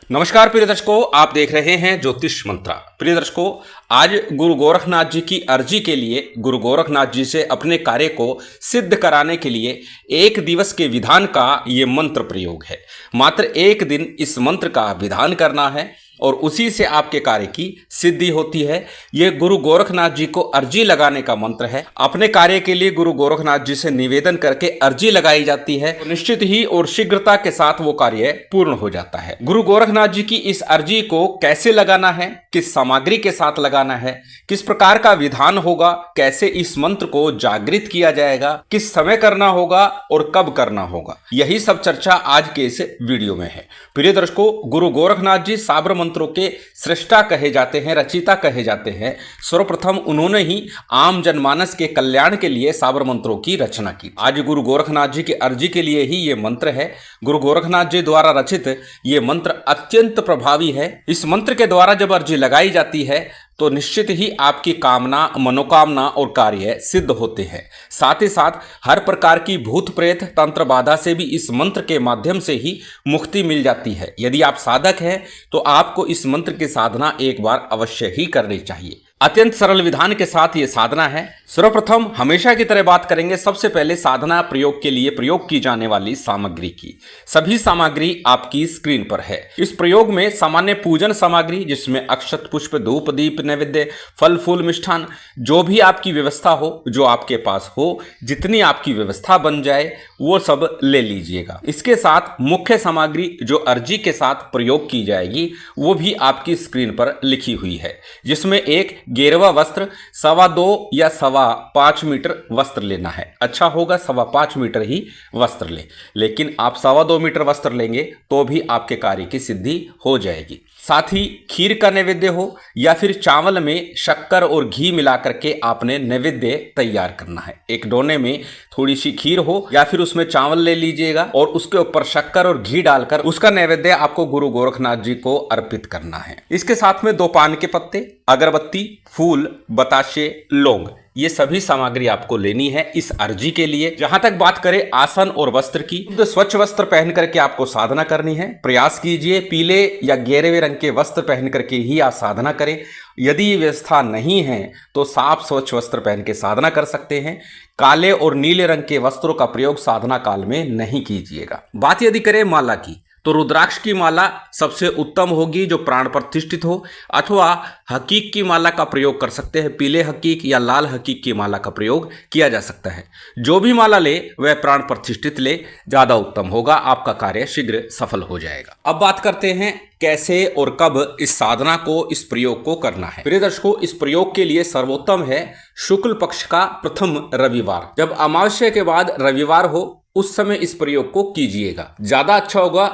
नमस्कार प्रिय दर्शकों, आप देख रहे हैं ज्योतिष मंत्रा। प्रिय दर्शकों, आज गुरु गोरखनाथ जी की अर्जी के लिए गुरु गोरखनाथ जी से अपने कार्य को सिद्ध कराने के लिए एक दिवस के विधान का ये मंत्र प्रयोग है। मात्र एक दिन इस मंत्र का विधान करना है और उसी से आपके कार्य की सिद्धि होती है। ये गुरु गोरखनाथ जी को अर्जी लगाने का मंत्र है। अपने कार्य के लिए गुरु गोरखनाथ जी से निवेदन करके अर्जी लगाई जाती है तो निश्चित ही और शीघ्रता के साथ वो कार्य पूर्ण हो जाता है। गुरु गोरखनाथ जी की इस अर्जी को कैसे लगाना है, किस सामग्री के साथ लगाना है, किस प्रकार का विधान होगा, कैसे इस मंत्र को जागृत किया जाएगा, किस समय करना होगा और कब करना होगा, यही सब चर्चा आज के इस वीडियो में है। प्रिय दर्शकों, गुरु गोरखनाथ जी साबर मंत्रों के सृष्टा कहे जाते हैं, रचिता कहे जाते हैं। सर्वप्रथम उन्होंने ही आम जनमानस के कल्याण के लिए साबर मंत्रों की रचना की। आज गुरु गोरखनाथ जी की अर्जी के लिए ही ये मंत्र है। गुरु गोरखनाथ जी द्वारा रचित ये मंत्र अत्यंत प्रभावी है। इस मंत्र के द्वारा जब अर्जी लगाई जाती है तो निश्चित ही आपकी कामना, मनोकामना और कार्य सिद्ध होते हैं। साथ ही साथ हर प्रकार की भूत प्रेत तंत्र बाधा से भी इस मंत्र के माध्यम से ही मुक्ति मिल जाती है। यदि आप साधक हैं तो आपको इस मंत्र की साधना एक बार अवश्य ही करनी चाहिए। अत्यंत सरल विधान के साथ ये साधना है। सर्वप्रथम हमेशा की तरह बात करेंगे सबसे पहले साधना प्रयोग के लिए प्रयोग की जाने वाली सामग्री की। सभी सामग्री आपकी स्क्रीन पर है। इस प्रयोग में सामान्य पूजन सामग्री जिसमें अक्षत, पुष्प, धूप, दीप, नैवेद्य, फल फूल, मिष्ठान, जो भी आपकी व्यवस्था हो, जो आपके पास हो, जितनी आपकी व्यवस्था बन जाए वो सब ले लीजिएगा। इसके साथ मुख्य सामग्री जो अर्जी के साथ प्रयोग की जाएगी वो भी आपकी स्क्रीन पर लिखी हुई है, जिसमें एक गेरवा वस्त्र 2.25 या 5.25 मीटर वस्त्र लेना है। अच्छा होगा 5.25 मीटर ही वस्त्र लें, लेकिन आप 2.25 मीटर वस्त्र लेंगे तो भी आपके कार्य की सिद्धि हो जाएगी। साथ ही खीर का नैवेद्य हो या फिर चावल में शक्कर और घी मिलाकर के आपने नैवेद्य तैयार करना है। एक डोने में थोड़ी सी खीर हो या फिर उसमें चावल ले लीजिएगा और उसके ऊपर शक्कर और घी डालकर उसका नैवेद्य आपको गुरु गोरखनाथ जी को अर्पित करना है। इसके साथ में 2 पान के पत्ते, अगरबत्ती, फूल, बताशे, लौंग, ये सभी सामग्री आपको लेनी है इस अर्जी के लिए। जहां तक बात करें आसन और वस्त्र की, तो स्वच्छ वस्त्र पहन करके आपको साधना करनी है। प्रयास कीजिए पीले या गेरवे रंग के वस्त्र पहन करके ही आप साधना करें। यदि व्यवस्था नहीं है तो साफ स्वच्छ वस्त्र पहन के साधना कर सकते हैं। काले और नीले रंग के वस्त्रों का प्रयोग साधना काल में नहीं कीजिएगा। बात यदि करें माला की, तो रुद्राक्ष की माला सबसे उत्तम होगी जो प्राण प्रतिष्ठित हो, अथवा हकीक की माला का प्रयोग कर सकते हैं। पीले हकीक या लाल हकीक की माला का प्रयोग किया जा सकता है। जो भी माला ले वह प्राण प्रतिष्ठित ले, ज्यादा उत्तम होगा, आपका कार्य शीघ्र सफल हो जाएगा। अब बात करते हैं कैसे और कब इस साधना को, इस प्रयोग को करना है। प्रिय दर्शकों, इस प्रयोग के लिए सर्वोत्तम है शुक्ल पक्ष का प्रथम रविवार। जब अमावस्या के बाद रविवार हो उस समय इस प्रयोग को कीजिएगा, ज्यादा अच्छा होगा।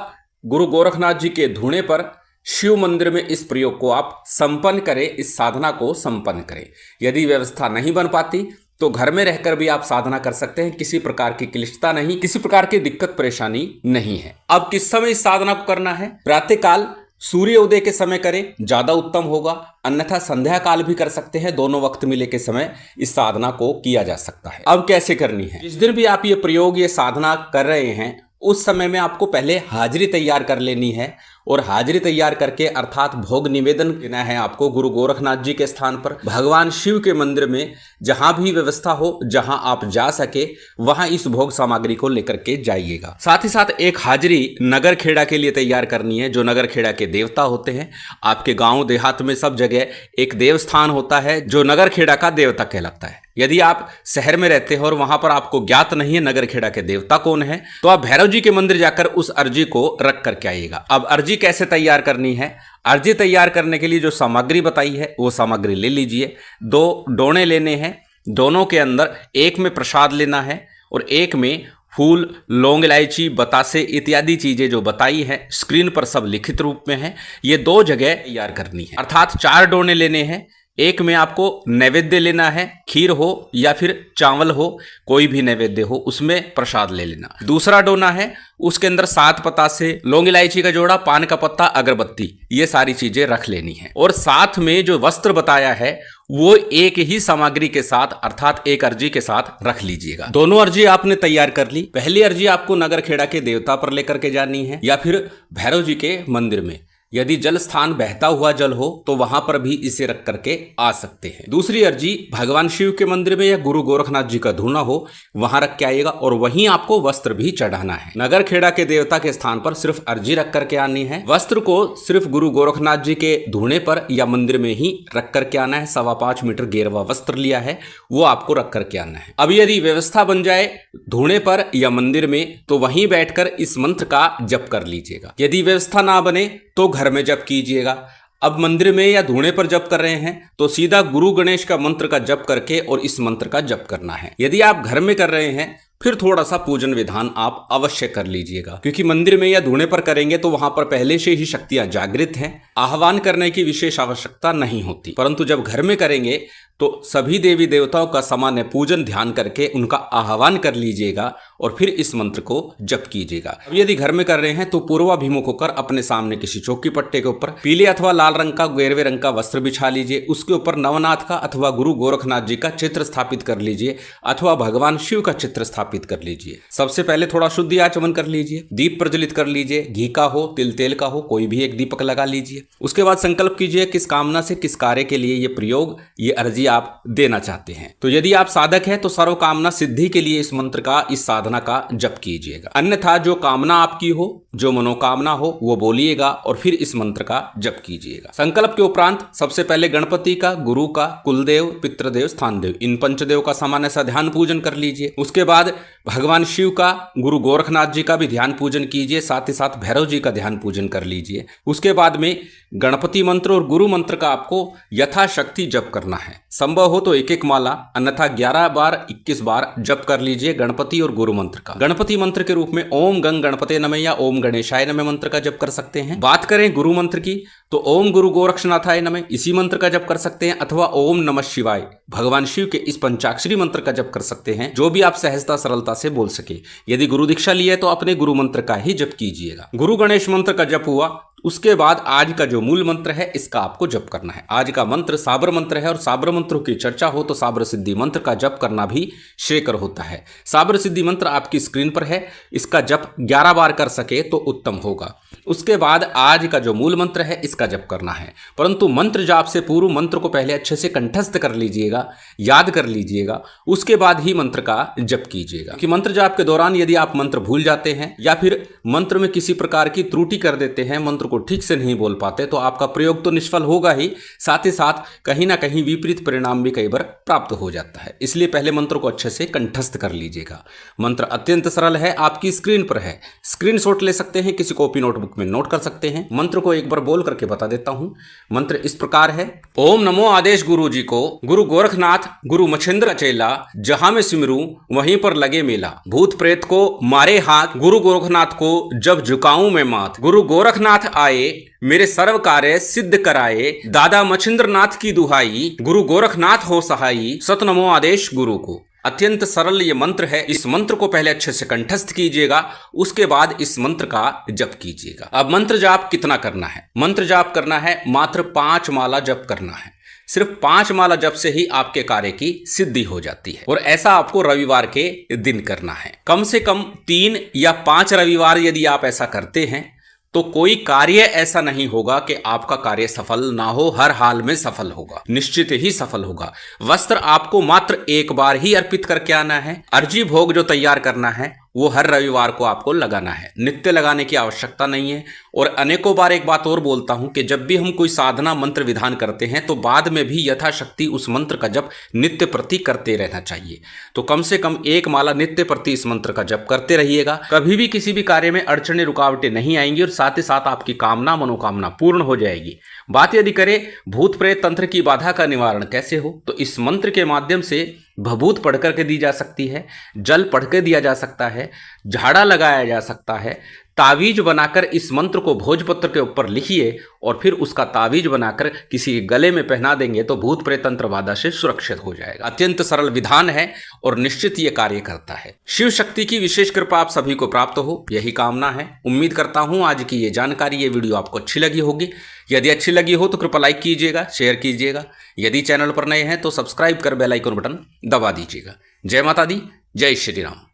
गुरु गोरखनाथ जी के धूणे पर शिव मंदिर में इस प्रयोग को आप संपन्न करें, इस साधना को संपन्न करें। यदि व्यवस्था नहीं बन पाती तो घर में रहकर भी आप साधना कर सकते हैं। किसी प्रकार की क्लिष्टता नहीं, किसी प्रकार की दिक्कत परेशानी नहीं है। अब किस समय इस साधना को करना है? प्रातःकाल सूर्योदय के समय करें, ज्यादा उत्तम होगा। अन्यथा संध्या काल भी कर सकते हैं। दोनों वक्त मिले के समय इस साधना को किया जा सकता है। अब कैसे करनी है? जिस दिन भी आप ये प्रयोग, ये साधना कर रहे हैं उस समय में आपको पहले हाजिरी तैयार कर लेनी है और हाजिरी तैयार करके अर्थात भोग निवेदन देना है आपको गुरु गोरखनाथ जी के स्थान पर, भगवान शिव के मंदिर में। जहां भी व्यवस्था हो, जहां आप जा सके वहां इस भोग सामग्री को लेकर के जाइएगा। साथ ही साथ एक हाजिरी नगर खेड़ा के लिए तैयार करनी है, जो नगर खेड़ा के देवता होते हैं। आपके गांव देहात में सब जगह एक देवस्थान होता है जो नगर खेड़ा का देवता कहलाता है। यदि आप शहर में रहते हो और वहां पर आपको ज्ञात नहीं है नगर खेड़ा के देवता कौन है, तो आप भैरव जी के मंदिर जाकर उस अर्जी को रख करके आइएगा। अब अर्जी कैसे तैयार करनी है? अर्जी तैयार करने के लिए जो सामग्री बताई है वो सामग्री ले लीजिए। 2 डोने लेने हैं, दोनों के अंदर एक में प्रसाद लेना है और एक में फूल, लौंग, इलायची, बतासे इत्यादि चीजें जो बताई है स्क्रीन पर सब लिखित रूप में है। ये 2 जगह तैयार करनी है, अर्थात 4 डोने लेने हैं। एक में आपको नैवेद्य लेना है, खीर हो या फिर चावल हो, कोई भी नैवेद्य हो, उसमें प्रसाद ले लेना। दूसरा डोना है, उसके अंदर 7 पतासे, लौंग इलायची का जोड़ा, पान का पत्ता, अगरबत्ती, ये सारी चीजें रख लेनी है। और साथ में जो वस्त्र बताया है वो एक ही सामग्री के साथ अर्थात एक अर्जी के साथ रख लीजिएगा। दोनों अर्जी आपने तैयार कर ली। पहली अर्जी आपको नगर खेड़ा के देवता पर लेकर के जानी है या फिर भैरव जी के मंदिर में। यदि जल स्थान बहता हुआ जल हो तो वहां पर भी इसे रख करके आ सकते हैं। दूसरी अर्जी भगवान शिव के मंदिर में या गुरु गोरखनाथ जी का धूना हो वहां रख के आइएगा और वहीं आपको वस्त्र भी चढ़ाना है। नगर खेड़ा के देवता के स्थान पर सिर्फ अर्जी रख करके आनी है। वस्त्र को सिर्फ गुरु गोरखनाथ जी के धूने पर या मंदिर में ही रख करके आना है। 5.25 मीटर गेरवा वस्त्र लिया है वो आपको रख करके आना है। अब यदि व्यवस्था बन जाए धूने पर या मंदिर में तो वहीं बैठकर इस मंत्र का जप कर लीजिएगा। यदि व्यवस्था ना बने तो घर में जप कीजिएगा। अब मंदिर में या धूने पर जप कर रहे हैं तो सीधा गुरु गणेश का मंत्र का जप करके और इस मंत्र का जप करना है। यदि आप घर में कर रहे हैं फिर थोड़ा सा पूजन विधान आप अवश्य कर लीजिएगा, क्योंकि मंदिर में या धूने पर करेंगे तो वहां पर पहले से ही शक्तियां जागृत हैं, आह्वान करने की विशेष आवश्यकता नहीं होती। परंतु जब घर में करेंगे तो सभी देवी देवताओं का सामान्य पूजन ध्यान करके उनका आह्वान कर लीजिएगा और फिर इस मंत्र को जप कीजिएगा। अब यदि घर में कर रहे हैं तो पूर्वाभिमुख होकर अपने सामने किसी चौकी पट्टे के ऊपर पीले अथवा लाल रंग का गेरवे रंग का वस्त्र बिछा लीजिए। उसके ऊपर नवनाथ का अथवा गुरु गोरखनाथ जी का चित्र स्थापित कर लीजिए अथवा भगवान शिव का चित्र स्थापित कर लीजिए। सबसे पहले थोड़ा शुद्धि आचमन कर लीजिए, दीप प्रज्वलित कर लीजिए, घी का हो तिल तेल का हो कोई भी एक दीपक लगा लीजिए। उसके बाद संकल्प कीजिए किस कामना से किस कार्य के लिए ये प्रयोग ये अर्जी आप देना चाहते हैं। तो यदि आप साधक हैं तो सर्व कामना सिद्धि के लिए इस मंत्र का इस साधना का जप कीजिएगा। अन्यथा जो कामना आपकी हो जो मनोकामना हो वो बोलिएगा और फिर इस मंत्र का जप कीजिएगा। संकल्प के उपरांत सबसे पहले गणपति का, गुरु का, कुलदेव, पितृदेव, स्थानदेव इन पंचदेव का सामान्य सा ध्यान पूजन कर लीजिए। उसके बाद भगवान शिव का, गुरु गोरखनाथ जी का भी ध्यान पूजन कीजिए, साथ ही साथ भैरव जी का ध्यान पूजन कर लीजिए। उसके बाद में गणपति मंत्र और गुरु मंत्र का आपको यथाशक्ति जप करना है। संभव हो तो एक एक माला अन्यथा 11 बार 21 बार जप कर लीजिए गणपति और गुरु मंत्र का। गणपति मंत्र के रूप में ओम गंग गणपते नमः या ओम गणेशाय नमः मंत्र का जप कर सकते हैं। बात करें गुरु मंत्र की तो ओम गुरु गोरक्षनाथाय नमः इसी मंत्र का जप कर सकते हैं अथवा ओम नमः शिवाय भगवान शिव के इस पंचाक्षरी मंत्र का जप कर सकते हैं, जो भी आप सहजता सरलता से बोल सके। यदि गुरु दीक्षा ली है तो अपने गुरु मंत्र का ही जप कीजिएगा। गुरु गणेश मंत्र का जप हुआ, उसके बाद आज का जो मूल मंत्र है इसका आपको जप करना है। आज का मंत्र साबर मंत्र है और साबर मंत्रों की चर्चा हो तो साबर सिद्धि मंत्र का जप करना भी श्रेयकर होता है। साबर सिद्धि मंत्र आपकी स्क्रीन पर है, इसका जप 11 बार कर सके तो उत्तम होगा। उसके बाद आज का जो मूल मंत्र है इसका जप करना है, परंतु मंत्र जाप से पूर्व मंत्र को पहले अच्छे से कंठस्थ कर लीजिएगा, याद कर लीजिएगा, उसके बाद ही मंत्र का जप कीजिएगा। कि मंत्र जाप के दौरान यदि आप मंत्र भूल जाते हैं या फिर मंत्र में किसी प्रकार की त्रुटि कर देते हैं, मंत्र को ठीक से नहीं बोल पाते तो आपका प्रयोग तो निष्फल होगा ही, साथ ही साथ कहीं ना कहीं विपरीत परिणाम भी कई बार प्राप्त हो जाता है। इसलिए पहले मंत्र को अच्छे से कंठस्थ कर लीजिएगा। मंत्र अत्यंत सरल है, आपकी स्क्रीन पर है, स्क्रीनशॉट ले सकते हैं, किसी कॉपी नोटबुक में नोट कर सकते हैं। मंत्र को एक बार बोल करके बता देता हूं। मंत्र इस प्रकार है। ओम नमो आदेश गुरु जी को, गुरु गोरखनाथ गुरु मच्छिंद्र चेला, जहां में सिमरू वहीं पर लगे मेला। भूत प्रेत को मारे हाथ, गुरु गोरखनाथ को जब झुकाऊं मैं माथ। गुरु गोरखनाथ आए मेरे सर्व कार्य सिद्ध कराए, दादा मच्छिंद्र नाथ की दुहाई, गुरु गोरखनाथ हो सहाई, सत नमो आदेश गुरु को। अत्यंत सरल ये मंत्र है। इस मंत्र को पहले अच्छे से कंठस्थ कीजिएगा, उसके बाद इस मंत्र का जप कीजिएगा। अब मंत्र जाप कितना करना है? मंत्र जाप करना है मात्र 5 माला जप करना है। सिर्फ 5 माला जप से ही आपके कार्य की सिद्धि हो जाती है और ऐसा आपको रविवार के दिन करना है। कम से कम 3 या 5 रविवार यदि आप ऐसा करते हैं तो कोई कार्य ऐसा नहीं होगा कि आपका कार्य सफल ना हो, हर हाल में सफल होगा, निश्चित ही सफल होगा। वस्त्र आपको मात्र एक बार ही अर्पित करके आना है। अर्जी भोग जो तैयार करना है वो हर रविवार को आपको लगाना है, नित्य लगाने की आवश्यकता नहीं है। और अनेकों बार एक बात और बोलता हूं कि जब भी हम कोई साधना मंत्र विधान करते हैं तो बाद में भी यथाशक्ति उस मंत्र का जप नित्य प्रति करते रहना चाहिए। तो कम से कम 1 माला नित्य प्रति इस मंत्र का जप करते रहिएगा। कभी भी किसी भी कार्य में अड़चने रुकावटें नहीं आएंगी और साथ ही साथ आपकी कामना मनोकामना पूर्ण हो जाएगी। बात यदि करें भूत प्रेत तंत्र की बाधा का निवारण कैसे हो, तो इस मंत्र के माध्यम से भभूत पढ़ करके दी जा सकती है, जल पढ़ के दिया जा सकता है, झाड़ा लगाया जा सकता है, तावीज बनाकर इस मंत्र को भोजपत्र के ऊपर लिखिए और फिर उसका तावीज बनाकर किसी के गले में पहना देंगे तो भूत प्रेत तंत्र बाधा से सुरक्षित हो जाएगा। अत्यंत सरल विधान है और निश्चित ये कार्य करता है। शिव शक्ति की विशेष कृपा आप सभी को प्राप्त हो, यही कामना है। उम्मीद करता हूं आज की ये जानकारी, ये वीडियो आपको अच्छी लगी होगी। यदि अच्छी लगी हो तो कृपया लाइक कीजिएगा, शेयर कीजिएगा। यदि चैनल पर नए हैं तो सब्सक्राइब कर बेल आइकन बटन दबा दीजिएगा। जय माता दी, जय श्री राम।